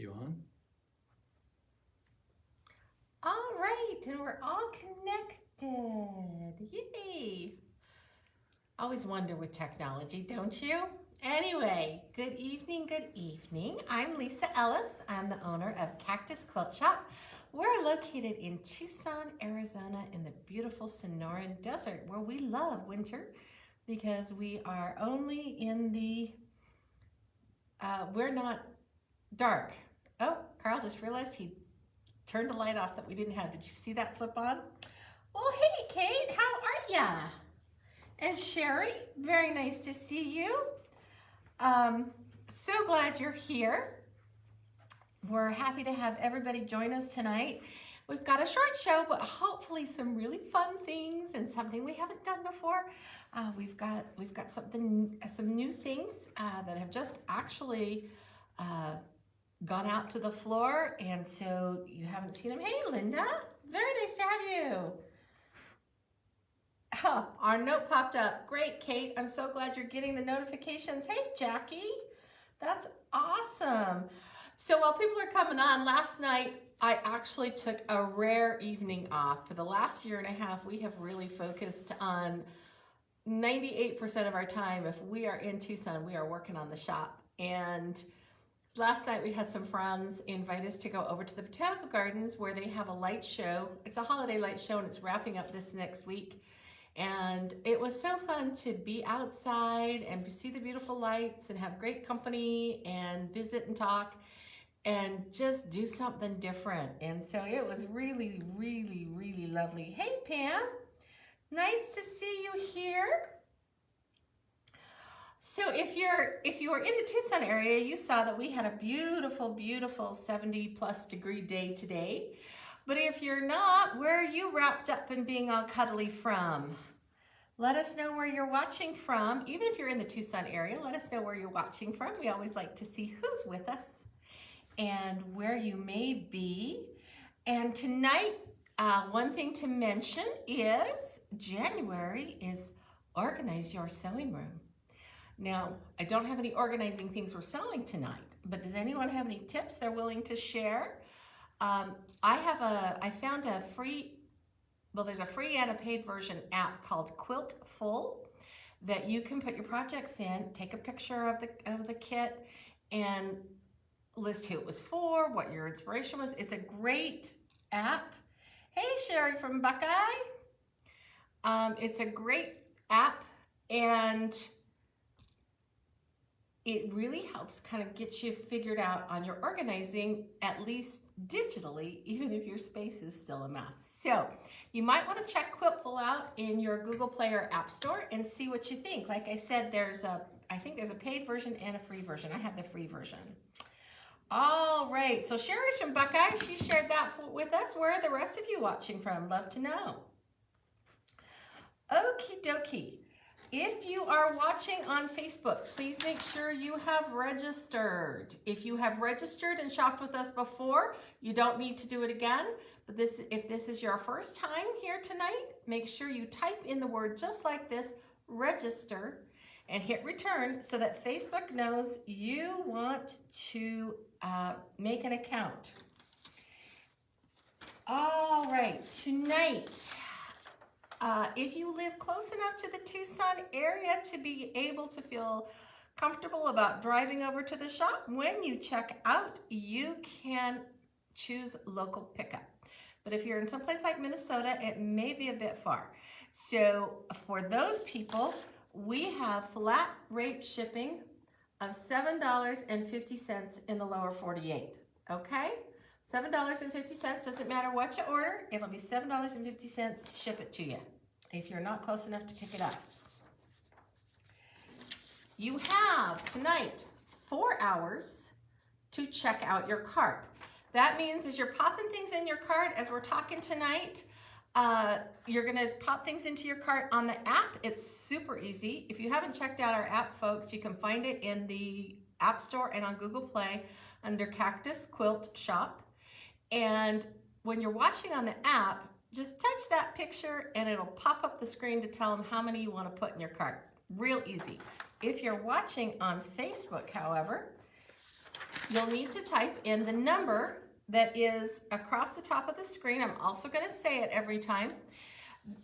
you on. All right, and we're all connected. Yay! Always wonder with technology, don't you? Anyway, good evening, good evening. I'm Lisa Ellis. I'm the owner of Cactus Quilt Shop. We're located in Tucson, Arizona in the beautiful Sonoran Desert where we love winter because we are only in the, we're not dark. Oh, Carl just realized he turned a light off that we didn't have. Did you see that flip on? Well, hey, Kate, how are ya? And Sherry, very nice to see you. So glad you're here. We're happy to have everybody join us tonight. We've got a short show, but hopefully some really fun things and something we haven't done before. We've got some new things that have just actually gone out to the floor, and so you haven't seen them. Hey, Linda, very nice to have you. Oh, our note popped up. Great, Kate. I'm so glad you're getting the notifications. Hey, Jackie, that's awesome. So while people are coming on, last night I actually took a rare evening off. For the last year and a half, we have really focused on 98% of our time. If we are in Tucson, we are working on the shop. And last night we had some friends invite us to go over to the Botanical Gardens where they have a light show. It's a holiday light show and it's wrapping up this next week. And it was so fun to be outside and see the beautiful lights and have great company and visit and talk and just do something different. And so it was really, really, really lovely. Hey, Pam, nice to see you here. So if you were in the Tucson area, you saw that we had a beautiful, beautiful 70+ degree day today. But if you're not, where are you wrapped up in being all cuddly from? Let us know where you're watching from. Even if you're in the Tucson area, let us know where you're watching from. We always like to see who's with us and where you may be. And tonight, one thing to mention is January is Organize Your Sewing Room. Now, I don't have any organizing things we're selling tonight, but does anyone have any tips they're willing to share? I found a free, well, there's a free and a paid version app called Quilt Full that you can put your projects in, take a picture of the kit, and list who it was for, what your inspiration was. It's a great app. Hey, Sherry from Buckeye. It's a great app, and it really helps kind of get you figured out on your organizing, at least digitally, even if your space is still a mess. So you might want to check Quiltful out in your Google Play or App Store and see what you think. Like I said, I think there's a paid version and a free version. I have the free version. All right, so Sherry's from Buckeye. She shared that with us. Where are the rest of you watching from? Love to know. Okie dokie. If you are watching on Facebook, please make sure you have registered. If you have registered and shopped with us before, you don't need to do it again. But if this is your first time here tonight, make sure you type in the word just like this, register, and hit return so that Facebook knows you want to make an account. All right, tonight, if you live close enough to the Tucson area to be able to feel comfortable about driving over to the shop, when you check out, you can choose local pickup. But if you're in someplace like Minnesota, it may be a bit far. So for those people, we have flat rate shipping of $7.50 in the lower 48, okay? $7.50, doesn't matter what you order, it'll be $7.50 to ship it to you if you're not close enough to pick it up. You have tonight 4 hours to check out your cart. That means as you're popping things in your cart, as we're talking tonight, you're gonna pop things into your cart on the app. It's super easy. If you haven't checked out our app, folks, you can find it in the App Store and on Google Play under Cactus Quilt Shop. And when you're watching on the app, just touch that picture and it'll pop up the screen to tell them how many you want to put in your cart. Real easy. If you're watching on Facebook, however, you'll need to type in the number that is across the top of the screen. I'm also going to say it every time,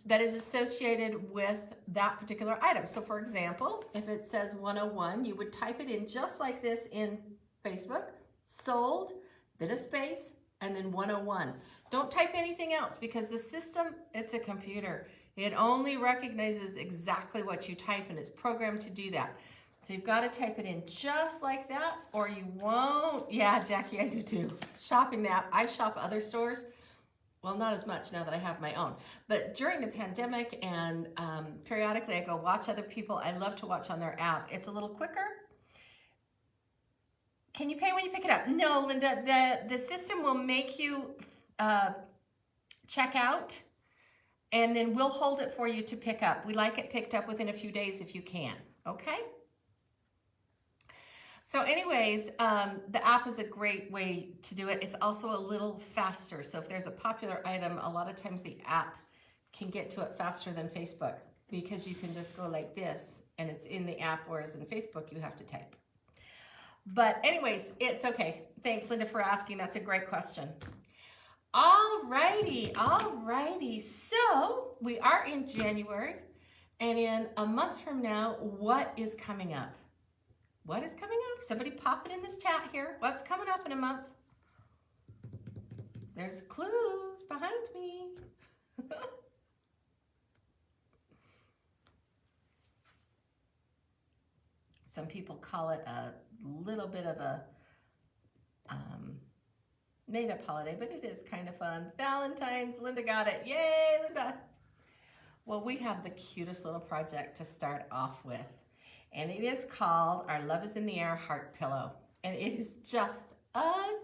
that is associated with that particular item. So for example, if it says 101, you would type it in just like this in Facebook, sold, then a space, and then 101. Don't type anything else because the system, it's a computer. It only recognizes exactly what you type and it's programmed to do that. So you've got to type it in just like that or you won't. Yeah, Jackie, I do too. Shopping that. I shop other stores. Well, not as much now that I have my own. But during the pandemic and periodically I go watch other people. I love to watch on their app. It's a little quicker. Can you pay when you pick it up? No, Linda, the system will make you check out and then we'll hold it for you to pick up. We like it picked up within a few days if you can, okay? So anyways, the app is a great way to do it. It's also a little faster. So if there's a popular item, a lot of times the app can get to it faster than Facebook because you can just go like this and it's in the app, whereas in Facebook you have to type. But anyways, it's okay. Thanks, Linda, for asking. That's a great question. Alrighty. So we are in January and in a month from now, what is coming up? What is coming up? Somebody pop it in this chat here. What's coming up in a month? There's clues behind me. Some people call it a little bit of a made-up holiday, but it is kind of fun. Valentine's, Linda got it. Yay, Linda. Well, we have the cutest little project to start off with. And it is called our Love is in the Air Heart Pillow. And it is just adorable.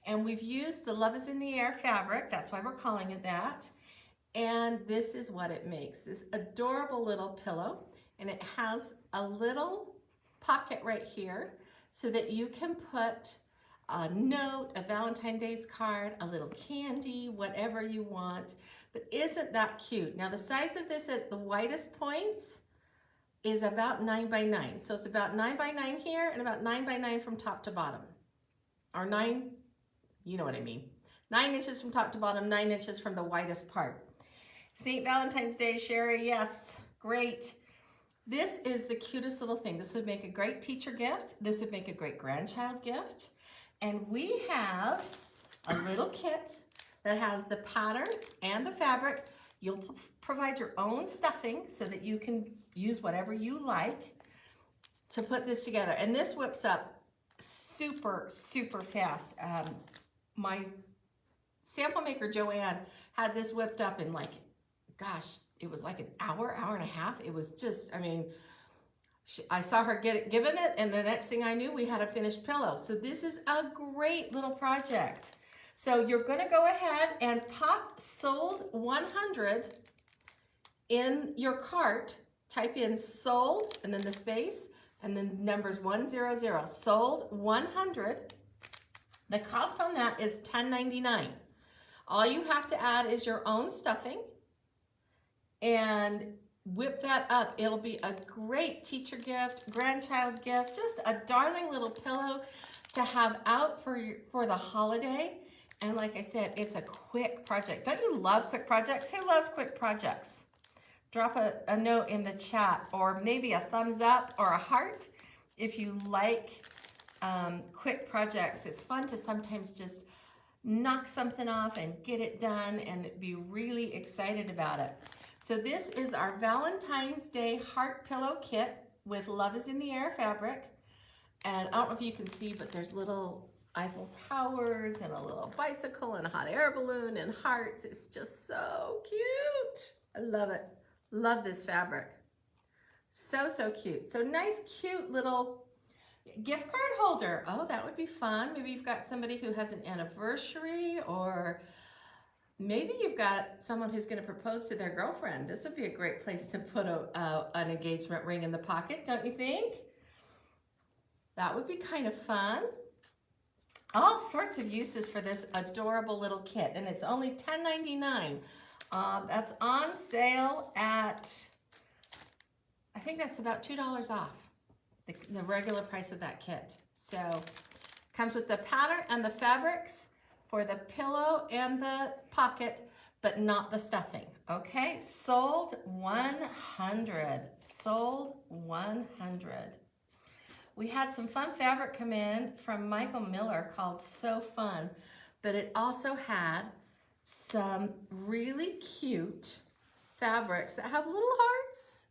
And we've used the Love is in the Air fabric. That's why we're calling it that. And this is what it makes. This adorable little pillow. And it has a little pocket right here so that you can put a note, a Valentine's Day card, a little candy, whatever you want. But isn't that cute? Now the size of this at the widest points is about 9 by 9. So it's about 9 by 9 here and about 9 by 9 from top to bottom. Or 9, you know what I mean. 9 inches from top to bottom, 9 inches from the widest part. St. Valentine's Day, Sherry, yes, great. This is the cutest little thing. This would make a great teacher gift. This would make a great grandchild gift. And we have a little kit that has the pattern and the fabric. You'll provide your own stuffing so that you can use whatever you like to put this together. And this whips up super, super fast. My sample maker, Joanne, had this whipped up in like, gosh, it was like an hour, hour and a half. It was just, I mean, I saw her given it, and the next thing I knew, we had a finished pillow. So this is a great little project. So you're gonna go ahead and pop sold 100 in your cart. Type in sold and then the space and then numbers 100, sold 100. The cost on that is $10.99. All you have to add is your own stuffing and whip that up. It'll be a great teacher gift, grandchild gift, just a darling little pillow to have out for the holiday. And like I said, it's a quick project. Don't you love quick projects? Who loves quick projects? Drop a note in the chat or maybe a thumbs up or a heart if you like quick projects. It's fun to sometimes just knock something off and get it done and be really excited about it. So this is our Valentine's Day Heart Pillow Kit with Love is in the Air fabric. And I don't know if you can see, but there's little Eiffel Towers and a little bicycle and a hot air balloon and hearts. It's just so cute. I love it. Love this fabric. So, so cute. So nice, cute little gift card holder. Oh, that would be fun. Maybe you've got somebody who has an anniversary, or maybe you've got someone who's going to propose to their girlfriend. This would be a great place to put an engagement ring in the pocket, don't you think? That would be kind of fun. All sorts of uses for this adorable little kit, and it's only $10.99. That's on sale at, I think that's about $2 off. the regular price of that kit. So comes with the pattern and the fabrics for the pillow and the pocket, but not the stuffing, okay? Sold 100, sold 100. We had some fun fabric come in from Michael Miller called So Fun, but it also had some really cute fabrics that have little hearts.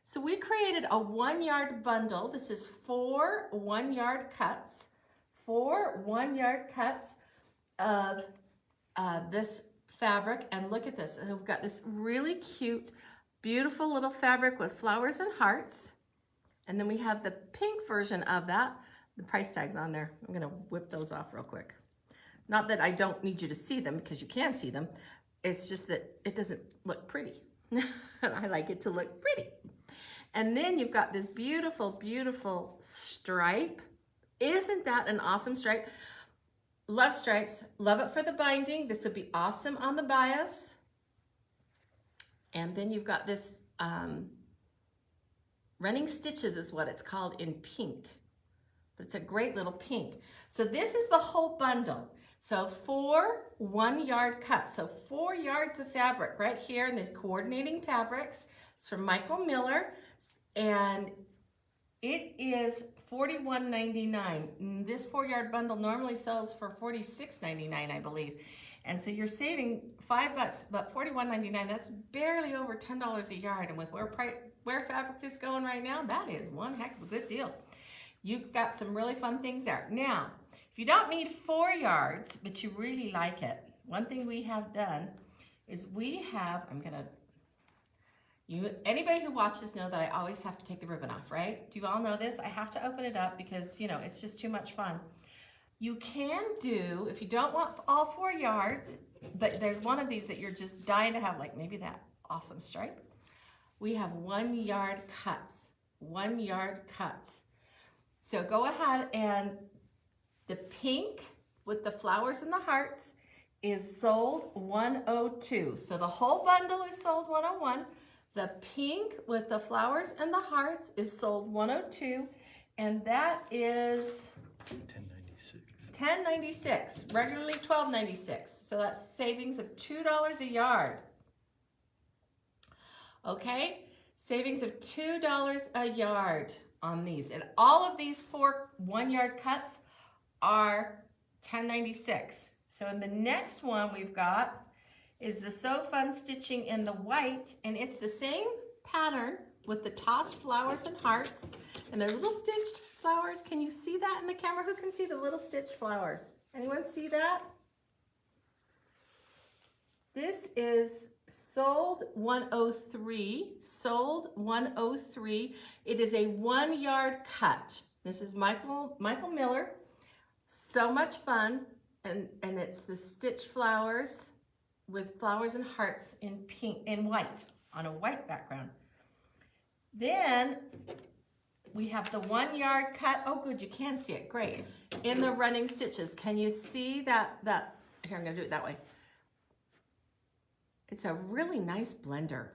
So we created a 1-yard bundle. This is 4 1-yard cuts, 4 1-yard cuts of this fabric. And look at this. We've got this really cute, beautiful little fabric with flowers and hearts. And then we have the pink version of that. The price tag's on there. I'm gonna whip those off real quick. Not that I don't need you to see them, because you can see them. It's just that it doesn't look pretty. I like it to look pretty. And then you've got this beautiful, beautiful stripe. Isn't that an awesome stripe? Love stripes, love it for the binding. This would be awesome on the bias. And then you've got this running stitches is what it's called in pink. But it's a great little pink. So this is the whole bundle. So 4 1-yard cuts. So 4 yards of fabric right here in these coordinating fabrics. It's from Michael Miller. And it is $41.99. This 4-yard bundle normally sells for $46.99, I believe. And so you're saving $5, but $41.99, that's barely over $10 a yard. And with where fabric is going right now, that is one heck of a good deal. You've got some really fun things there. Now, if you don't need 4 yards, but you really like it, one thing we have done is we have, anybody who watches know that I always have to take the ribbon off, right? Do you all know this? I have to open it up because, you know, it's just too much fun. You can do, if you don't want all 4 yards, but there's one of these that you're just dying to have, like maybe that awesome stripe. We have 1-yard cuts, 1-yard cuts. So go ahead, and the pink with the flowers and the hearts is sold $102. So the whole bundle is sold $101. The pink with the flowers and the hearts is sold $102, and that is $10.96, regularly $12.96. So that's savings of $2 a yard. Okay, savings of $2 a yard on these. And all of these 4 1-yard cuts are $10.96. So in the next one we've got is the So Fun stitching in the white, and it's the same pattern with the tossed flowers and hearts, and they're little stitched flowers. Can you see that in the camera? Who can see the little stitched flowers? Anyone see that? This is sold $103, sold $103. It is a 1-yard cut. This is Michael Miller. So much fun, and it's the stitched flowers with flowers and hearts in pink and white on a white background. Then we have the 1-yard cut. Oh, good, you can see it. Great. In the running stitches. Can you see that? Here, I'm going to do it that way. It's a really nice blender.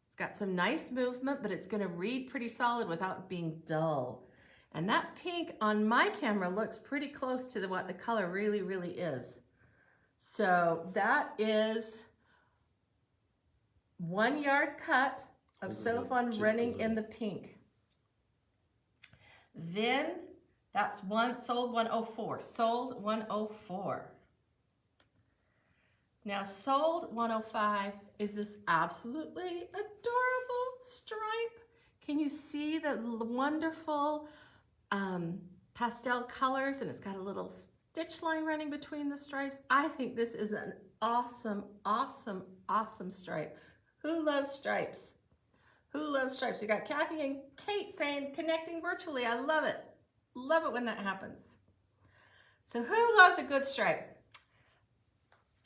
It's got some nice movement, but it's going to read pretty solid without being dull. And that pink on my camera looks pretty close to what the color really, really is. So that is 1-yard cut of So Fun running in the pink. Then that's sold 104, sold 104. Now sold 105 is this absolutely adorable stripe. Can you see the wonderful pastel colors, and it's got a little stitch line running between the stripes? I think this is an awesome, awesome, awesome stripe. Who loves stripes? Who loves stripes? We got Kathy and Kate saying connecting virtually. I love it. Love it when that happens. So who loves a good stripe?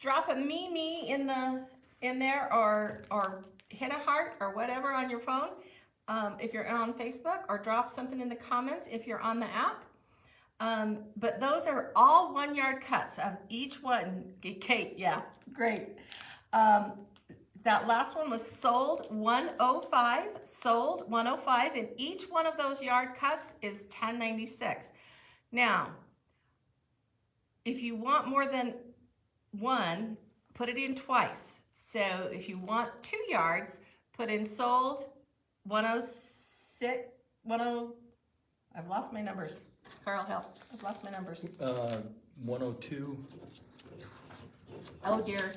Drop a me in there, or hit a heart or whatever on your phone if you're on Facebook, or drop something in the comments if you're on the app. But those are all 1-yard cuts of each one. Kate, yeah, great. That last one was sold 105, sold 105, and each one of those yard cuts is $10.96. Now, if you want more than one, put it in twice. So if you want 2 yards, put in sold 106, I've lost my numbers. Carl, help. I've lost my numbers. 102. Oh dear.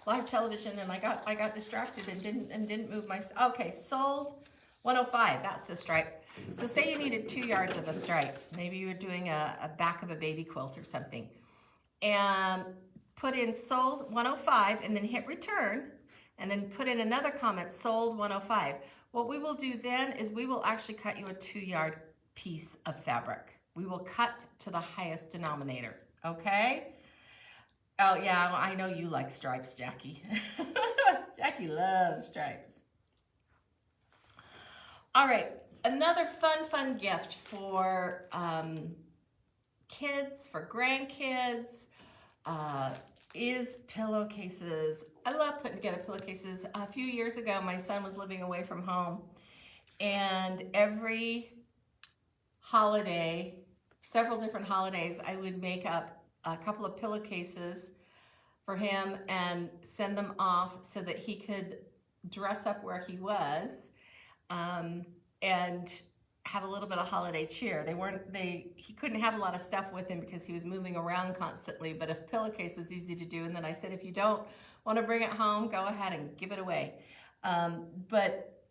Live television, and I got distracted and didn't move my, okay, sold 105, that's the stripe. So say you needed 2 yards of a stripe. Maybe you were doing a back of a baby quilt or something. And put in sold 105 and then hit return, and then put in another comment, sold 105. What we will do then is we will actually cut you a 2-yard piece of fabric. We will cut to the highest denominator, okay? Oh yeah, I know you like stripes, Jackie. Jackie loves stripes. All right, another fun gift for kids, for grandkids, is pillowcases. I love putting together pillowcases. A few years ago, my son was living away from home, and every holiday, several different holidays, I would make up a couple of pillowcases for him and send them off so that he could dress up where he was and have a little bit of holiday cheer. He couldn't have a lot of stuff with him because he was moving around constantly, but a pillowcase was easy to do. And then I said, if you don't want to bring it home, go ahead and give it away. But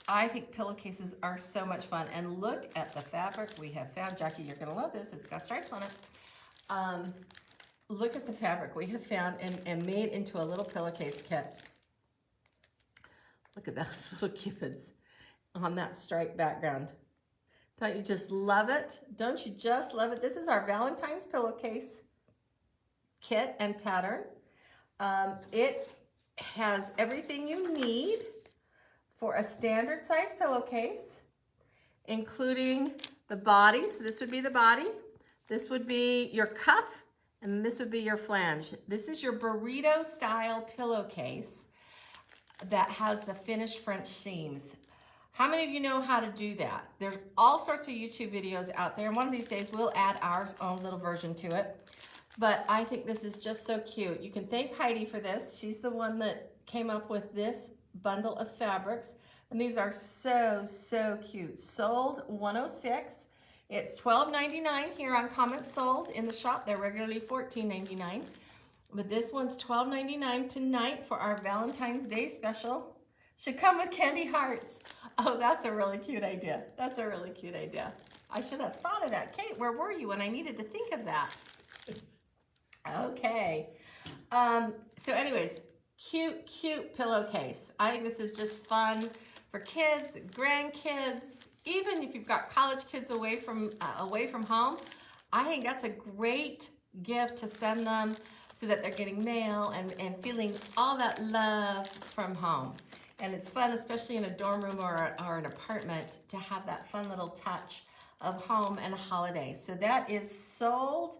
I think pillowcases are so much fun. And look at the fabric we have found. Jackie, you're gonna love this. It's got stripes on it. Look at the fabric we have found and made into a little pillowcase kit. Look at those little cupids on that striped background. Don't you just love it? Don't you just love it? This is our Valentine's pillowcase kit and pattern. It has everything you need for a standard size pillowcase, including the body. So this would be the body. This would be your cuff, and this would be your flange. This is your burrito style pillowcase that has the finished French seams. How many of you know how to do that? There's all sorts of YouTube videos out there, and one of these days we'll add our own little version to it. But I think this is just so cute. You can thank Heidi for this. She's the one that came up with this bundle of fabrics, and these are so cute. Sold 106. It's $12.99 here on Comments Sold in the shop. They're regularly $14.99, but this one's $12.99 tonight for our Valentine's Day special. Should come with candy hearts. Oh, that's a really cute idea. That's a really cute idea. I should have thought of that. Kate, where were you when I needed to think of that? Okay. So anyways, cute pillowcase. I think this is just fun for kids, grandkids, even if you've got college kids away from home. I think that's a great gift to send them so that they're getting mail and feeling all that love from home. And it's fun, especially in a dorm room or an apartment, to have that fun little touch of home and holiday. So that is sold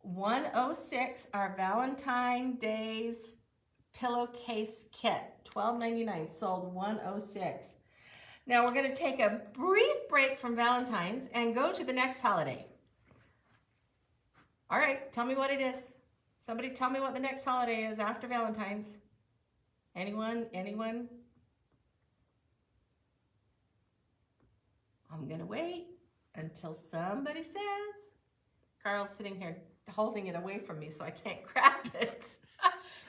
106, our Valentine Days pillowcase kit, $12.99, sold 106. Now we're going to take a brief break from Valentine's and go to the next holiday. All right, tell me what it is. Somebody tell me what the next holiday is after Valentine's. Anyone? I'm going to wait until somebody says. Carl's sitting here holding it away from me so I can't grab it.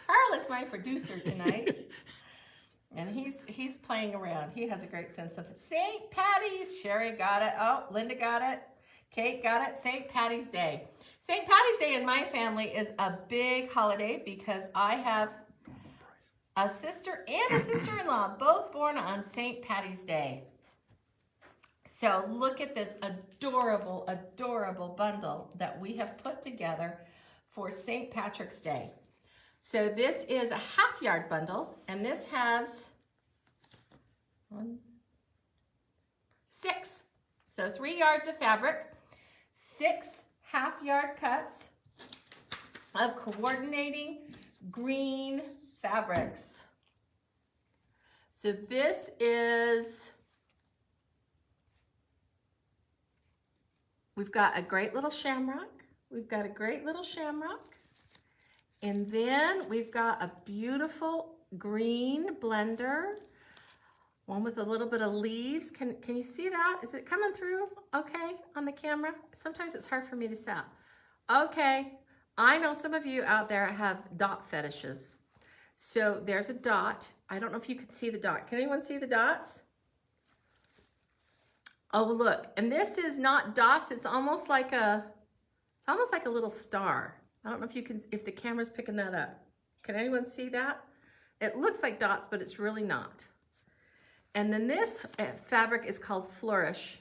Carl is my producer tonight. And he's playing around. He has a great sense of it. St. Patty's. Sherry got it. Oh, Linda got it. Kate got it. St. Patty's Day. St. Patty's Day in my family is a big holiday because I have a sister and a sister-in-law, both born on St. Patty's Day. So look at this adorable bundle that we have put together for St. Patrick's Day. So this is a half-yard bundle, and this has 6. So 3 yards of fabric, 6 half-yard cuts of coordinating green fabrics. So this is, we've got a great little shamrock. We've got a great little shamrock. And then we've got a beautiful green blender, one with a little bit of leaves. Can you see that? Is it coming through okay on the camera? Sometimes it's hard for me to see. Okay, I know some of you out there have dot fetishes. So there's a dot. I don't know if you can see the dot. Can anyone see the dots? Oh, look, and this is not dots. It's almost like a little star. I don't know if you can, if the camera's picking that up. Can anyone see that? It looks like dots, but it's really not. And then this fabric is called Flourish.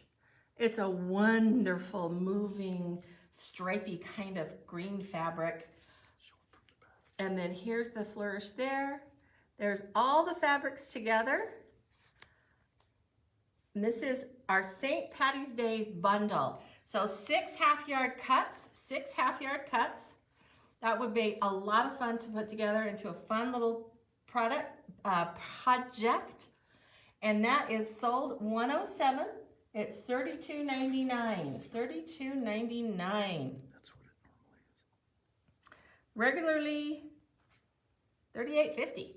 It's a wonderful, moving, stripy kind of green fabric. And then here's the Flourish there. There's all the fabrics together. And this is our St. Patty's Day bundle. So 6 half-yard cuts, 6 half-yard cuts. That would be a lot of fun to put together into a fun little project. And that is sold $107. It's $32.99. $32.99. That's what it normally is. Regularly $38.50.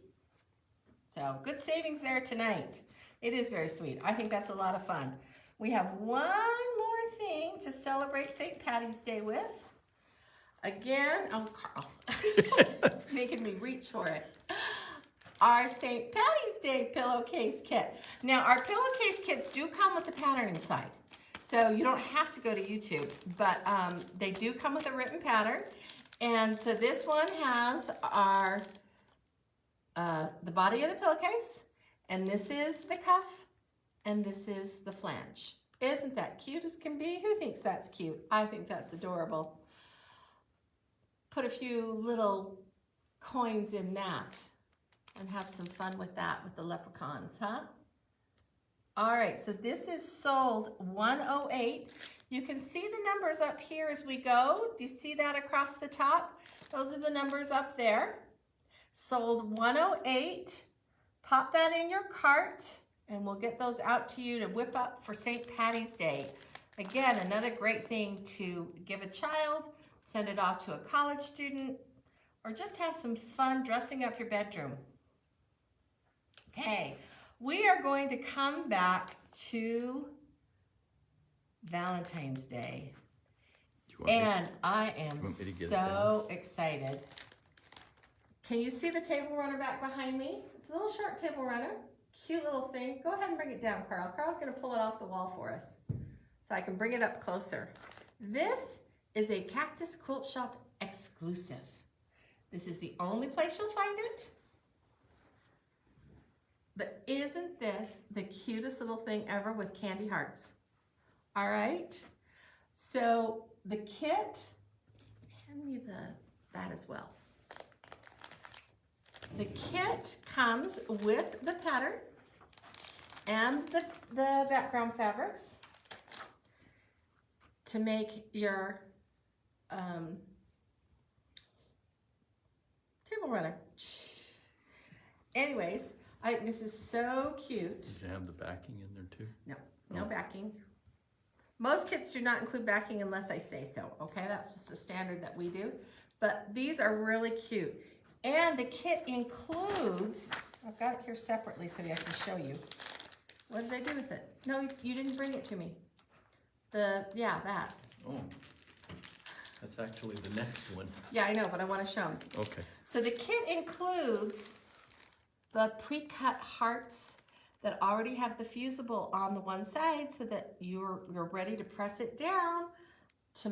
So good savings there tonight. It is very sweet. I think that's a lot of fun. We have one more thing to celebrate St. Patty's Day with. Again, oh, Carl, it's making me reach for it. Our St. Patty's Day pillowcase kit. Now, our pillowcase kits do come with the pattern inside. So you don't have to go to YouTube, but they do come with a written pattern. And so this one has our the body of the pillowcase, and this is the cuff, and this is the flange. Isn't that cute as can be? Who thinks that's cute? I think that's adorable. Put a few little coins in that and have some fun with that with the leprechauns, huh? All right, so this is sold $108. You can see the numbers up here as we go. Do you see that across the top? Those are the numbers up there. Sold $108. Pop that in your cart and we'll get those out to you to whip up for St. Patty's Day. Again, another great thing to give a child, send it off to a college student, or just have some fun dressing up your bedroom. Okay, we are going to come back to Valentine's Day. And I am so excited. Can you see the table runner back behind me? It's a little short table runner, cute little thing. Go ahead and bring it down, Carl. Carl's gonna pull it off the wall for us so I can bring it up closer. This is a Cactus Quilt Shop exclusive. This is the only place you'll find it. But isn't this the cutest little thing ever with candy hearts? All right, so the kit, hand me that as well. The kit comes with the pattern and the background fabrics to make your table runner. Anyways, this is so cute. Does it have the backing in there too? No, no backing. Most kits do not include backing unless I say so, okay? That's just a standard that we do. But these are really cute. And the kit includes, I've got it here separately so I can show you. What did I do with it? No, you didn't bring it to me. Yeah, that. Oh, that's actually the next one. Yeah, I know, but I want to show them. Okay. So the kit includes the pre-cut hearts that already have the fusible on the one side so that you're ready to press it down to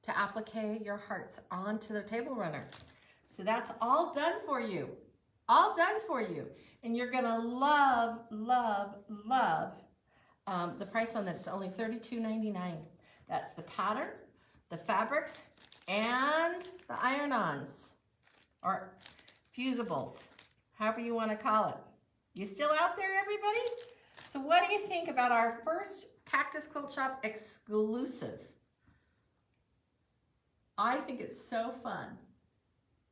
applique your hearts onto the table runner. So that's all done for you. All done for you. And you're gonna love, love, love the price on that. It's only $32.99. That's the pattern, the fabrics, and the iron-ons, or fusibles, however you wanna call it. You still out there, everybody? So what do you think about our first Cactus Quilt Shop exclusive? I think it's so fun.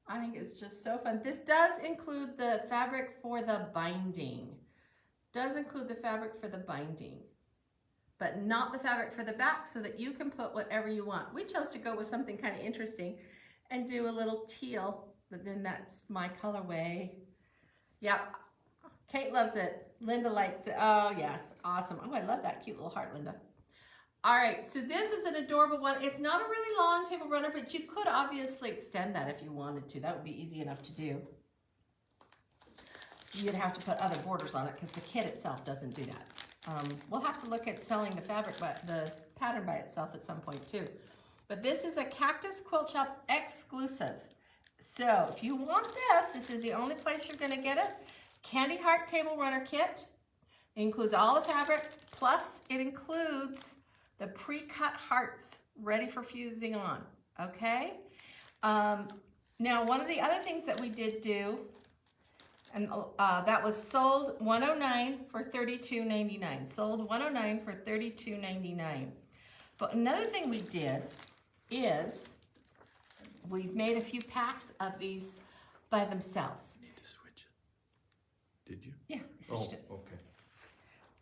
I think it's just so fun. This does include the fabric for the binding. does include the fabric for the binding, but not the fabric for the back, so that you can put whatever you want. We chose to go with something kind of interesting and do a little teal, but then that's my colorway. Yep, Kate loves it. Linda likes it. Oh yes, awesome. Oh, I love that cute little heart, Linda. All right, so this is an adorable one. It's not a really long table runner, but you could obviously extend that if you wanted to. That would be easy enough to do. You'd have to put other borders on it because the kit itself doesn't do that. We'll have to look at selling the fabric, but the pattern by itself at some point too. But this is a Cactus Quilt Shop exclusive. So if you want this, this is the only place you're gonna get it. Candy Heart Table Runner Kit. It includes all the fabric, plus it includes the pre-cut hearts ready for fusing on, okay? Now, one of the other things that we did do, and that was sold $109 for $32.99. Sold $109 for $32.99. But another thing we did is we've made a few packs of these by themselves. You need to switch it. Did you? Yeah, I switched it. Okay.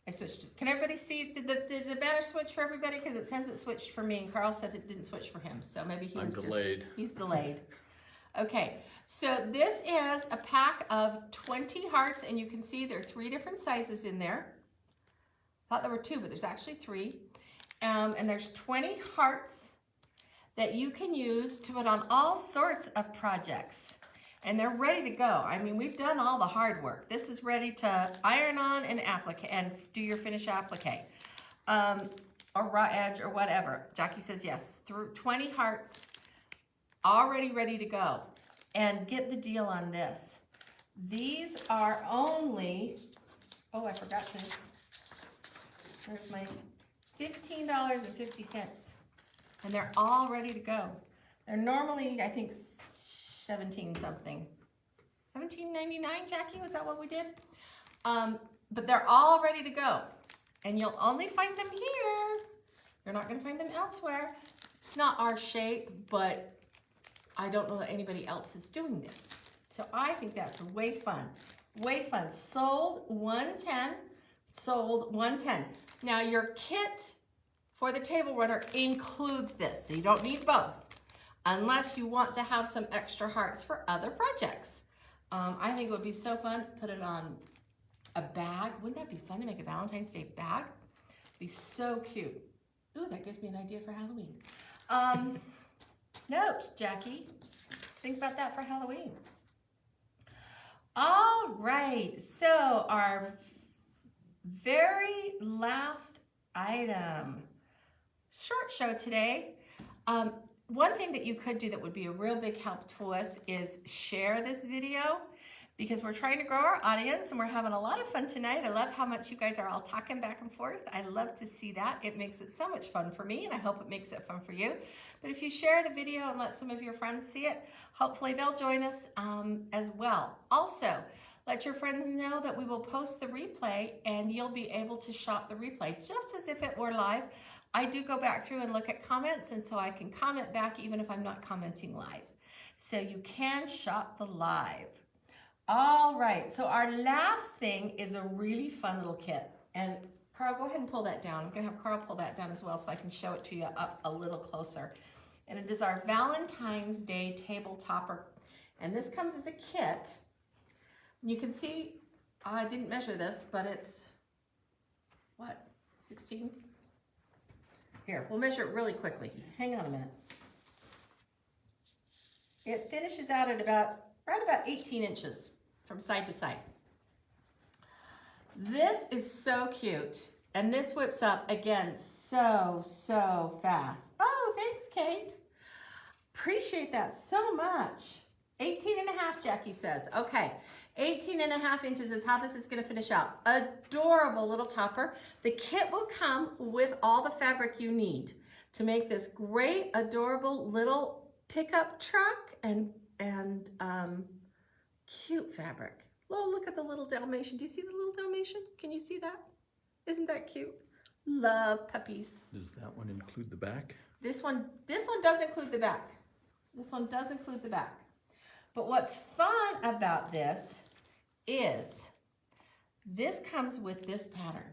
I switched it. Can everybody see? Did the banner switch for everybody? Because it says it switched for me, and Carl said it didn't switch for him. So maybe he was delayed. He's delayed. Okay, so this is a pack of 20 hearts, and you can see there are 3 different sizes in there. I thought there were 2, but there's actually 3. And there's 20 hearts that you can use to put on all sorts of projects. And they're ready to go. I mean, we've done all the hard work. This is ready to iron on and applique and do your finish applique. Or raw edge or whatever. Jackie says yes. Through 20 hearts, already ready to go. And get the deal on this. These are only, oh, I forgot to, there's my $15.50. And they're all ready to go. They're normally, I think, 17 something. $17.99, Jackie, was that what we did? But they're all ready to go. And you'll only find them here. You're not gonna find them elsewhere. It's not our shape, but I don't know that anybody else is doing this. So I think that's way fun. Way fun. Sold $110. Sold $110. Now your kit for the table runner includes this, so you don't need both. Unless you want to have some extra hearts for other projects. I think it would be so fun, put it on a bag. Wouldn't that be fun to make a Valentine's Day bag? It'd be so cute. Ooh, that gives me an idea for Halloween. Note, Jackie, let's think about that for Halloween. All right, so our very last item, short show today. One thing that you could do that would be a real big help to us is share this video, because we're trying to grow our audience and we're having a lot of fun tonight. I love how much you guys are all talking back and forth. I love to see that. It makes it so much fun for me, and I hope it makes it fun for you. But if you share the video and let some of your friends see it, hopefully they'll join us as well. Also, let your friends know that we will post the replay and you'll be able to shop the replay just as if it were live. I do go back through and look at comments, and so I can comment back even if I'm not commenting live. So you can shop the live. All right, so our last thing is a really fun little kit. And Carl, go ahead and pull that down. I'm gonna have Carl pull that down as well so I can show it to you up a little closer. And it is our Valentine's Day table topper. And this comes as a kit. You can see, I didn't measure this, but it's, what, 16? Here, we'll measure it really quickly. Hang on a minute. It finishes out at right about 18 inches from side to side. This is so cute. And this whips up, again, so fast. Oh, thanks, Kate. Appreciate that so much. 18 and a half, Jackie says. Okay. 18 and a half inches is how this is going to finish out. Adorable little topper. The kit will come with all the fabric you need to make this great, adorable little pickup truck and cute fabric. Oh, look at the little Dalmatian. Do you see the little Dalmatian? Can you see that? Isn't that cute? Love puppies. Does that one include the back? This one does include the back. This one does include the back. But what's fun about this is This comes with this pattern.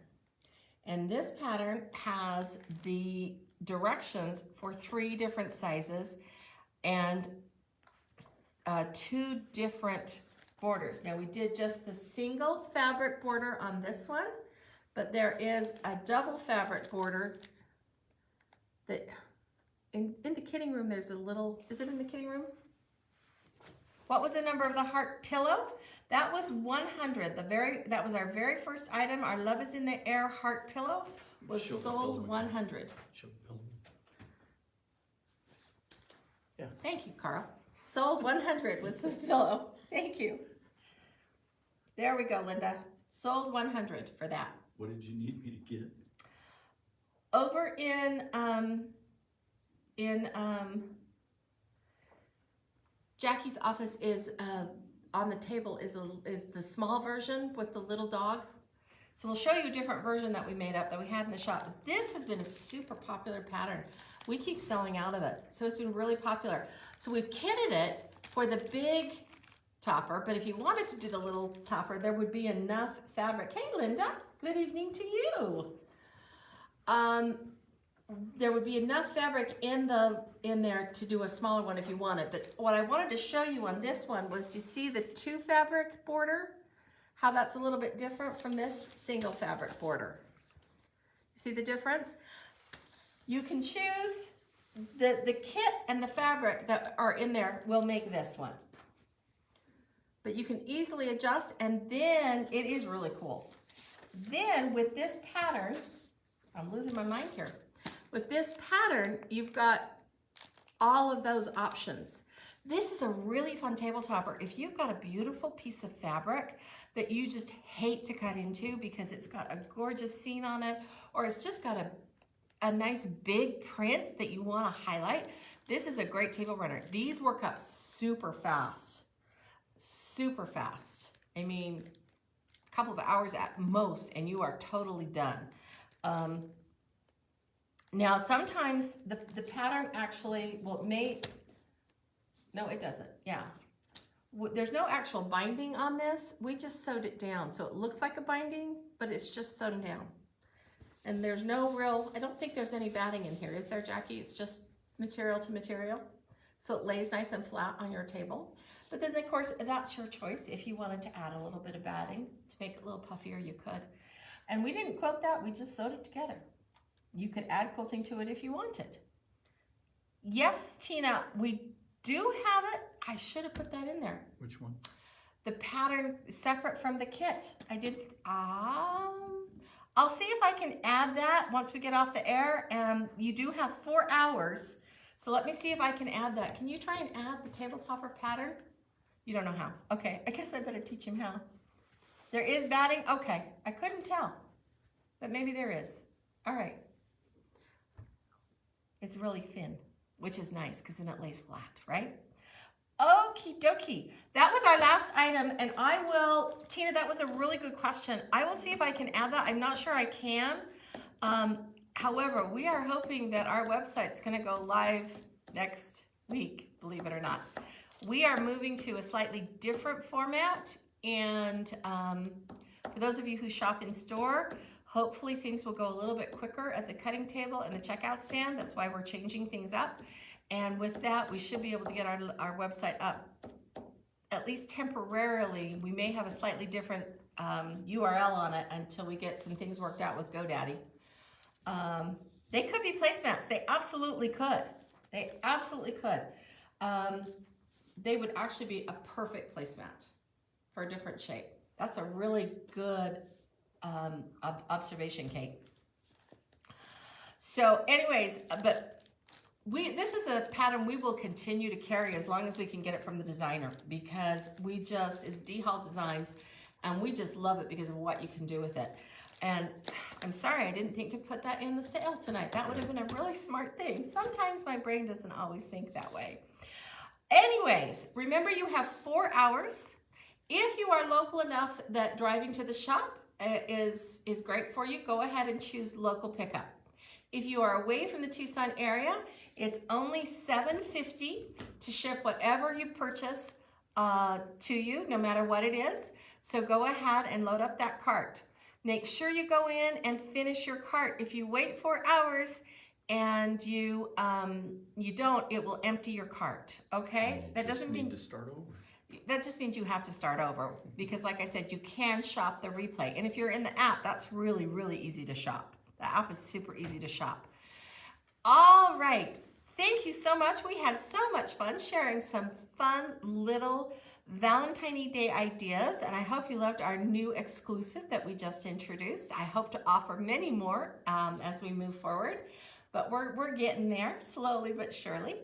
And this pattern has the directions for 3 different sizes and 2 different borders. Now we did just the single fabric border on this one, but there is a double fabric border that in the kidding room there's a little, is it in the kidding room? What was the number of the heart pillow? That was 100. That was our very first item. Our Love is in the Air heart pillow was Show the sold pillow again. 100. Show the pillow. Yeah. Thank you, Carl. Sold 100 was the pillow. Thank you. There we go, Linda. Sold 100 for that. What did you need me to get? Over in Jackie's office is on the table is the small version with the little dog. So we'll show you a different version that we made up that we had in the shop. But this has been a super popular pattern. We keep selling out of it. So it's been really popular. So we've kitted it for the big topper, but if you wanted to do the little topper, there would be enough fabric. Hey, Linda, good evening to you. There would be enough fabric in there to do a smaller one if you wanted. But what I wanted to show you on this one was, do you see the 2 fabric border? How that's a little bit different from this single fabric border. See the difference? You can choose the kit and the fabric that are in there will make this one. But you can easily adjust, and then it is really cool. Then with this pattern, I'm losing my mind here. With this pattern, you've got all of those options. This is a really fun table topper. If you've got a beautiful piece of fabric that you just hate to cut into because it's got a gorgeous scene on it, or it's just got a nice big print that you want to highlight, this is a great table runner. These work up super fast. Super fast. I mean, a couple of hours at most, and you are totally done. Now, sometimes the pattern actually, well, it may, no, it doesn't, yeah. There's no actual binding on this. We just sewed it down. So it looks like a binding, but it's just sewn down. And there's no real, I don't think there's any batting in here. Is there, Jackie? It's just material to material. So it lays nice and flat on your table. But then, of course, that's your choice. If you wanted to add a little bit of batting to make it a little puffier, you could. And we didn't quilt that. We just sewed it together. You could add quilting to it if you wanted. Yes, Tina, we do have it. I should have put that in there. Which one? The pattern separate from the kit. I did, I'll see if I can add that once we get off the air. And you do have 4 hours. So let me see if I can add that. Can you try and add the table topper pattern? You don't know how. Okay, I guess I better teach him how. There is batting? Okay, I couldn't tell. But maybe there is. All right. It's really thin, which is nice because then it lays flat, right? Okie dokie. That was our last item, and I will, Tina, that was a really good question. I will see if I can add that. I'm not sure I can. However, we are hoping that our website's going to go live next week, believe it or not. We are moving to a slightly different format, and for those of you who shop in store, hopefully things will go a little bit quicker at the cutting table and the checkout stand. That's why we're changing things up. And with that, we should be able to get our website up, at least temporarily. We may have a slightly different URL on it until we get some things worked out with GoDaddy. They could be placemats. They absolutely could. They absolutely could. They would actually be a perfect placemat for a different shape. That's a really good observation, Kate. So anyways, but this is a pattern we will continue to carry as long as we can get it from the designer, because it's D-Hall Designs, and we just love it because of what you can do with it. And I'm sorry, I didn't think to put that in the sale tonight. That would have been a really smart thing. Sometimes my brain doesn't always think that way. Anyways, remember you have 4 hours. If you are local enough that driving to the shop is great for you, go ahead and choose local pickup. If you are away from the Tucson area, it's only $7.50 to ship whatever you purchase to you, no matter what it is. So go ahead and load up that cart. Make sure you go in and finish your cart. If you wait 4 hours and you don't, it will empty your cart. Okay? That doesn't mean to start over. That just means you have to start over because, like I said, you can shop the replay. And if you're in the app, that's really, really easy to shop. The app is super easy to shop. All right. Thank you so much. We had so much fun sharing some fun little Valentine Day ideas, and I hope you loved our new exclusive that we just introduced. I hope to offer many more as we move forward, but we're getting there slowly but surely.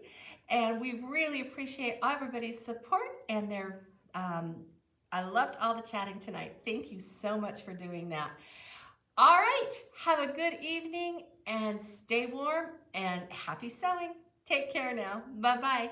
And we really appreciate everybody's support and their, I loved all the chatting tonight. Thank you so much for doing that. All right, have a good evening and stay warm and happy sewing. Take care now. Bye-bye.